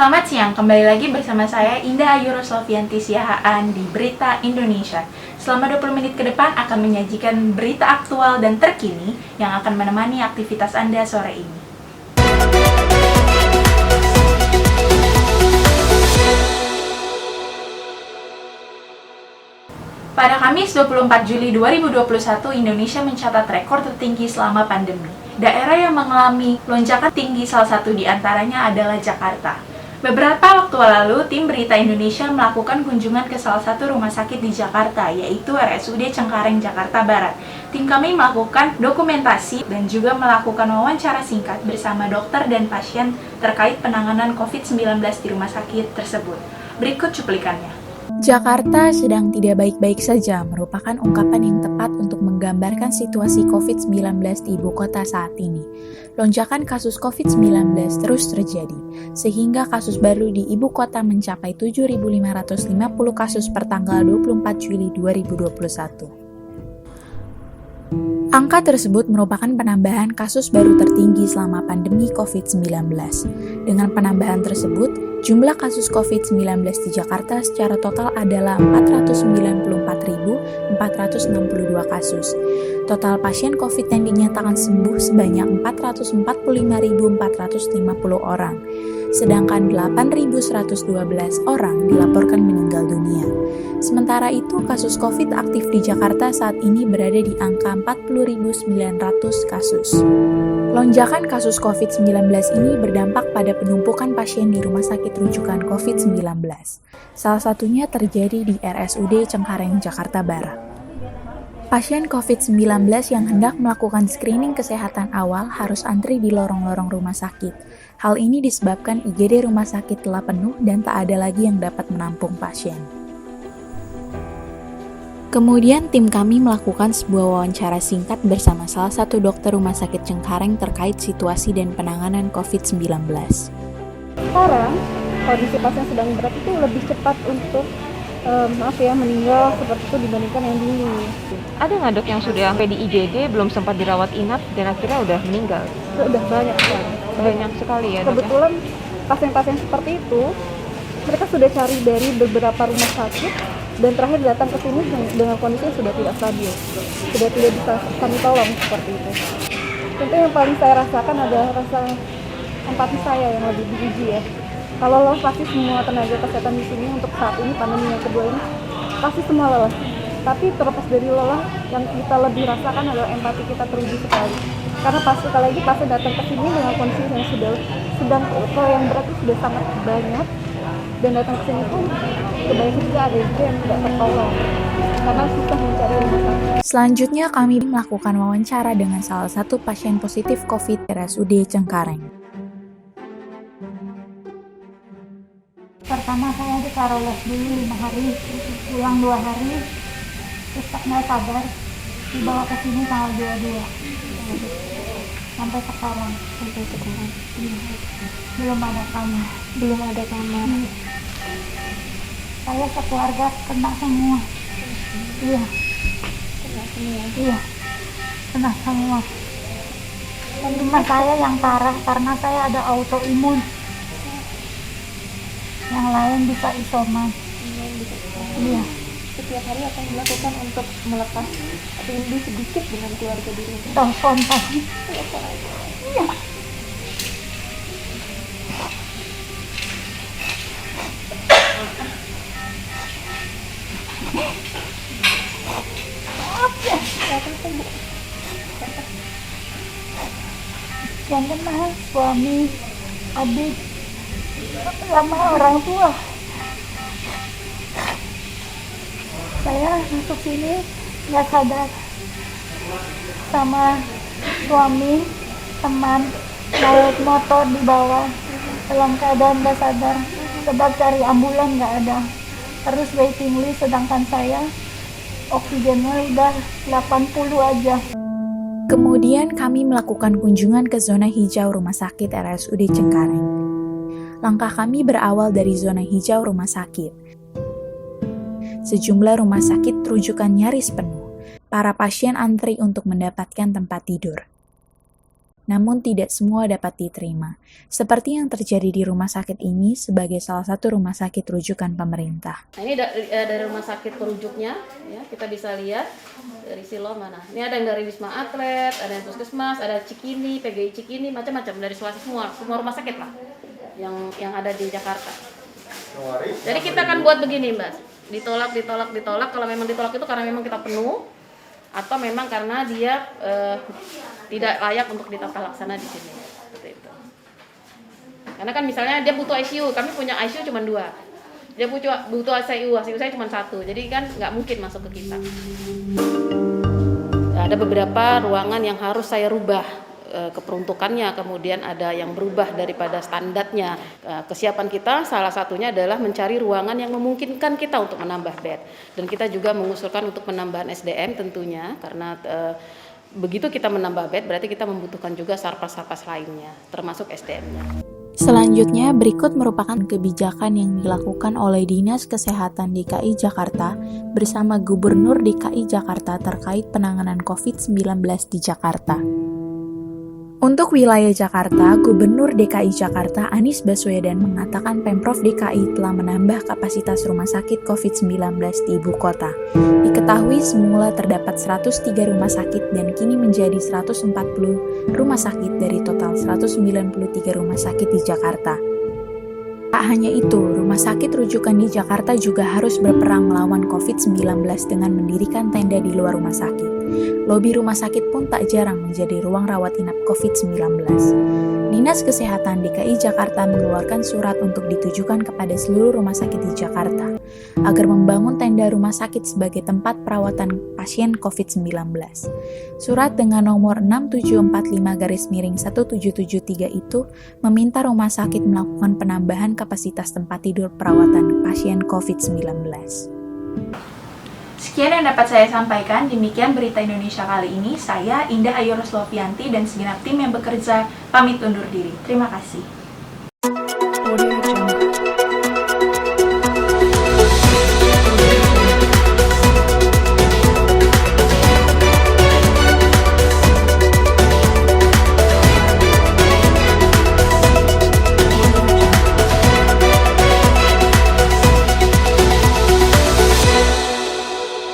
Selamat siang, kembali lagi bersama saya Indah Ayu Roslovianti Siahaan di Berita Indonesia. Selama 20 menit ke depan akan menyajikan berita aktual dan terkini yang akan menemani aktivitas Anda sore ini. Pada Kamis 24 Juli 2021, Indonesia mencatat rekor tertinggi selama pandemi. Daerah yang mengalami lonjakan tinggi salah satu di antaranya adalah Jakarta. Beberapa waktu lalu, tim Berita Indonesia melakukan kunjungan ke salah satu rumah sakit di Jakarta, yaitu RSUD Cengkareng, Jakarta Barat. Tim kami melakukan dokumentasi dan juga melakukan wawancara singkat bersama dokter dan pasien terkait penanganan COVID-19 di rumah sakit tersebut. Berikut cuplikannya. Jakarta sedang tidak baik-baik saja merupakan ungkapan yang tepat untuk menggambarkan situasi COVID-19 di ibu kota saat ini. Lonjakan kasus COVID-19 terus terjadi, sehingga kasus baru di ibu kota mencapai 7.550 kasus per tanggal 24 Juli 2021. Angka tersebut merupakan penambahan kasus baru tertinggi selama pandemi COVID-19. Dengan penambahan tersebut, jumlah kasus COVID-19 di Jakarta secara total adalah 494.462 kasus. Total pasien COVID yang dinyatakan sembuh sebanyak 445.450 orang, sedangkan 8.112 orang dilaporkan meninggal dunia. Sementara itu, kasus COVID aktif di Jakarta saat ini berada di angka 40.900 kasus. Lonjakan kasus COVID-19 ini berdampak pada penumpukan pasien di rumah sakit rujukan COVID-19. Salah satunya terjadi di RSUD Cengkareng, Jakarta Barat. Pasien COVID-19 yang hendak melakukan screening kesehatan awal harus antri di lorong-lorong rumah sakit. Hal ini disebabkan IGD rumah sakit telah penuh dan tak ada lagi yang dapat menampung pasien. Kemudian tim kami melakukan sebuah wawancara singkat bersama salah satu dokter rumah sakit Cengkareng terkait situasi dan penanganan COVID-19. Sekarang, kondisi pasien sedang berat itu lebih cepat untuk meninggal seperti itu dibandingkan yang dulu. Ada nggak dok yang sudah sampai di IGD, belum sempat dirawat inap dan akhirnya udah meninggal? Sudah banyak sekali. Banyak sekali ya dok. Kebetulan pasien-pasien seperti itu, mereka sudah cari dari beberapa rumah sakit dan terakhir datang ke sini dengan kondisi yang sudah tidak stabil, sudah tidak bisa kami tolong seperti itu. Tentu yang paling saya rasakan adalah rasa empati saya yang lebih diuji ya. Kalau lelah pasti semua tenaga kesehatan di sini untuk saat ini pandemi yang kedua ini pasti semua lelah. Tapi terlepas dari lelah, yang kita lebih rasakan adalah empati kita teruji sekali. Karena pasti sekali lagi pasti datang ke sini dengan kondisi yang sudah sedang, kalau yang berat itu sudah sangat banyak. Dan datang ke sini pun kebanyakan juga ada juga yang tidak tertolong karena susah mencari rumah sakit. Selanjutnya kami melakukan wawancara dengan salah satu pasien positif COVID RSUD Cengkareng. Pertama saya ditaruh les dulu 5 hari, pulang 2 hari, terus nggak sadar, dibawa ke sini tanggal 22. Sampai sekarang. Belum ada kamar. Saya sekeluarga kena semua. Iya. Kena semua. Cuma saya yang parah karena saya ada autoimun. Yang lain bisa isoman. Iya. Setiap hari apa yang dilakukan untuk melepas rindu sedikit dengan keluarga di rumah? Telepon. Iya. Yang kenal suami, adik, sama orang tua. Saya masuk sini nggak sadar, sama suami, teman, naik motor di bawah dalam keadaan nggak sadar, sebab cari ambulan nggak ada, terus waiting list, sedangkan saya oksigennya udah 80 aja. Kemudian kami melakukan kunjungan ke zona hijau Rumah Sakit RSUD Cengkareng. Langkah kami berawal dari zona hijau rumah sakit. Sejumlah rumah sakit rujukan nyaris penuh. Para pasien antri untuk mendapatkan tempat tidur. namun tidak semua dapat diterima. Seperti yang terjadi di rumah sakit ini sebagai salah satu rumah sakit rujukan pemerintah. Nah, ini dari rumah sakit perujuknya, ya, kita bisa lihat dari silo mana. Ini ada yang dari Wisma Atlet, ada yang Puskesmas, ada Cikini, PGI Cikini, macam-macam dari swasta semua rumah sakit lah yang ada di Jakarta. Jadi kita akan buat begini, Mbak. Ditolak. Kalau memang ditolak itu karena memang kita penuh, atau memang karena dia tidak layak untuk ditata laksana di sini. Seperti itu. Karena kan misalnya dia butuh ICU, kami punya ICU cuma 2. Dia butuh ICU saya cuma 1. Jadi kan nggak mungkin masuk ke kita. Ada beberapa ruangan yang harus saya rubah keperuntukannya, kemudian ada yang berubah daripada standarnya. Kesiapan kita salah satunya adalah mencari ruangan yang memungkinkan kita untuk menambah bed, dan kita juga mengusulkan untuk penambahan SDM tentunya, karena begitu kita menambah bed berarti kita membutuhkan juga sarpas-sarpas lainnya termasuk SDM-nya. Selanjutnya, berikut merupakan kebijakan yang dilakukan oleh Dinas Kesehatan DKI Jakarta bersama Gubernur DKI Jakarta terkait penanganan COVID-19 di Jakarta. Untuk wilayah Jakarta, Gubernur DKI Jakarta Anies Baswedan mengatakan Pemprov DKI telah menambah kapasitas rumah sakit COVID-19 di ibu kota. Diketahui semula terdapat 103 rumah sakit dan kini menjadi 140 rumah sakit dari total 193 rumah sakit di Jakarta. Tak hanya itu, rumah sakit rujukan di Jakarta juga harus berperang melawan COVID-19 dengan mendirikan tenda di luar rumah sakit. Lobi rumah sakit pun tak jarang menjadi ruang rawat inap COVID-19. Dinas Kesehatan DKI Jakarta mengeluarkan surat untuk ditujukan kepada seluruh rumah sakit di Jakarta agar membangun tenda rumah sakit sebagai tempat perawatan pasien COVID-19. Surat dengan nomor 6745-1773 itu meminta rumah sakit melakukan penambahan kapasitas tempat tidur perawatan pasien COVID-19. Sekian yang dapat saya sampaikan, demikian berita Indonesia kali ini. Saya, Indah Ayu Roslovianti, dan segenap tim yang bekerja pamit undur diri. Terima kasih.